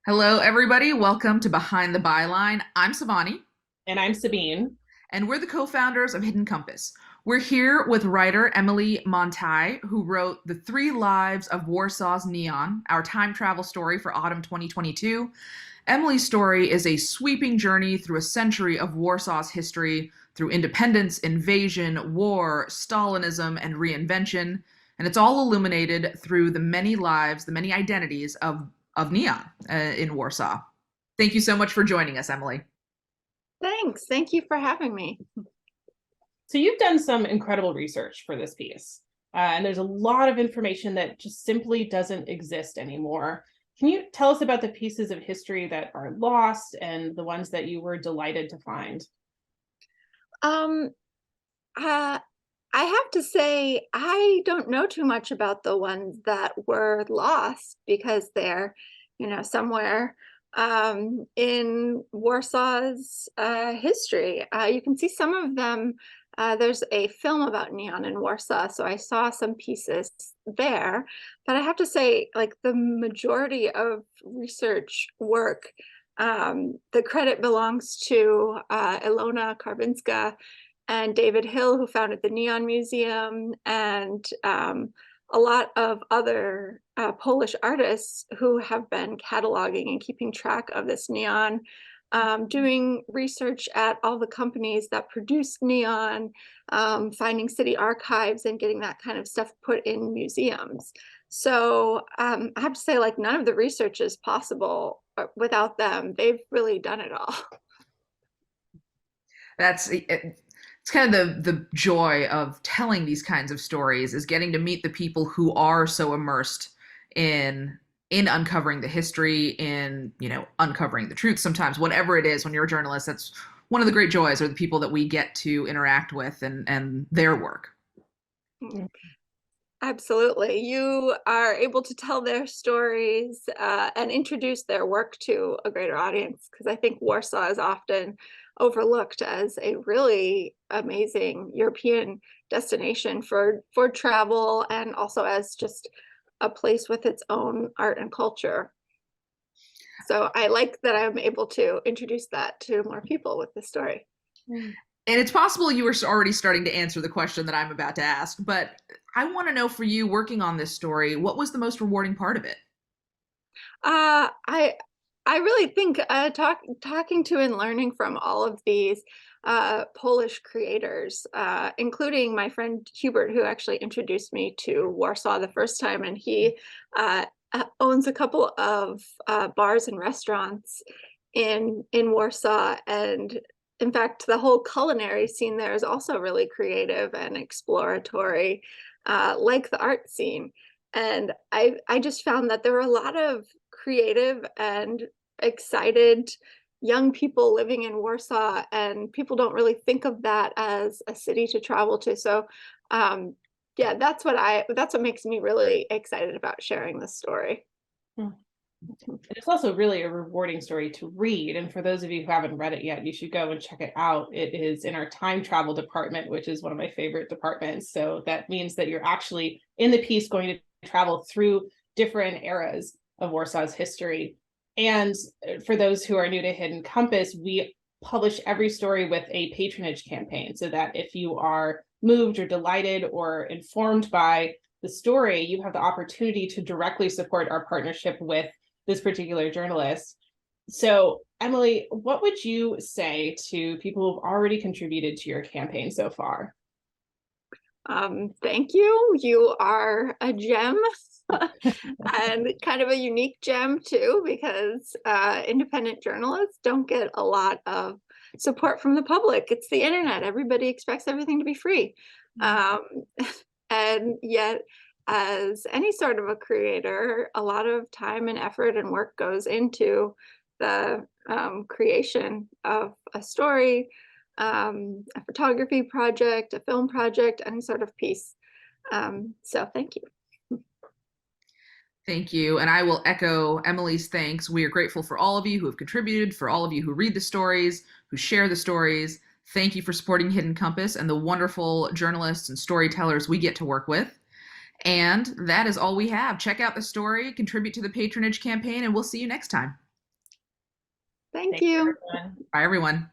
Hello, everybody. Welcome to Behind the Byline. I'm Savani, And I'm Sabine. and we're the co-founders of Hidden Compass. We're here with writer Emily Manthei, who wrote The Three Lives of Warsaw's Neon, our time travel story for autumn 2022. Emily's story is a sweeping journey through a century of Warsaw's history, through independence, invasion, war, Stalinism, and reinvention. And it's all illuminated through the many lives, the many identities of Neon in Warsaw. Thank you so much for joining us, Emily. Thanks. Thank you for having me. So you've done some incredible research for this piece, and there's a lot of information that just simply doesn't exist anymore. Can you tell us about the pieces of history that are lost and the ones that you were delighted to find? Um, I have to say, I don't know too much about the ones that were lost because they're, somewhere in Warsaw's history. You can see some of them. There's a film about neon in Warsaw, so I saw some pieces there. But I have to say, like the majority of research work, the credit belongs to Ilona Karwinska and David Hill, who founded the Neon Museum, and a lot of other Polish artists who have been cataloging and keeping track of this neon, doing research at all the companies that produce neon, finding city archives and getting that kind of stuff put in museums. So I have to say, like, none of the research is possible without them. They've really done it all. It's kind of the joy of telling these kinds of stories is getting to meet the people who are so immersed in uncovering the history, in uncovering the truth. Sometimes, whatever it is, when you're a journalist, that's one of the great joys, are the people that we get to interact with and their work. Absolutely. You are able to tell their stories and introduce their work to a greater audience, because I think Warsaw is often overlooked as a really amazing European destination for travel, and also as just a place with its own art and culture. So I like that I'm able to introduce that to more people with this story. And it's possible you were already starting to answer the question that I'm about to ask, but I want to know, for you working on this story, what was the most rewarding part of it? I really think talking to and learning from all of these Polish creators, including my friend Hubert, who actually introduced me to Warsaw the first time, and he owns a couple of bars and restaurants in Warsaw, and in fact, the whole culinary scene there is also really creative and exploratory, like the art scene. And I just found that there were a lot of creative and excited young people living in Warsaw, and people don't really think of that as a city to travel to. So yeah, that's what makes me really excited about sharing this story. It's also really a rewarding story to read. And for those of you who haven't read it yet, you should go and check it out. It is in our time travel department, which is one of my favorite departments. So that means that you're actually in the piece going to travel through different eras of Warsaw's history. And for those who are new to Hidden Compass, we publish every story with a patronage campaign, so that if you are moved or delighted or informed by the story, you have the opportunity to directly support our partnership with this particular journalist. So, Emily, what would you say to people who've already contributed to your campaign so far? Thank you. You are a gem. And kind of a unique gem too, because independent journalists don't get a lot of support from the public. It's the internet. Everybody expects everything to be free. And yet, as any sort of a creator, a lot of time and effort and work goes into the creation of a story, a photography project, a film project, any sort of piece. So thank you. Thank you. And I will echo Emily's thanks. We are grateful for all of you who have contributed, for all of you who read the stories, who share the stories. Thank you for supporting Hidden Compass and the wonderful journalists and storytellers we get to work with. And that is all we have. Check out the story, contribute to the patronage campaign, and we'll see you next time. Thank Thanks, you. everyone. Bye, everyone.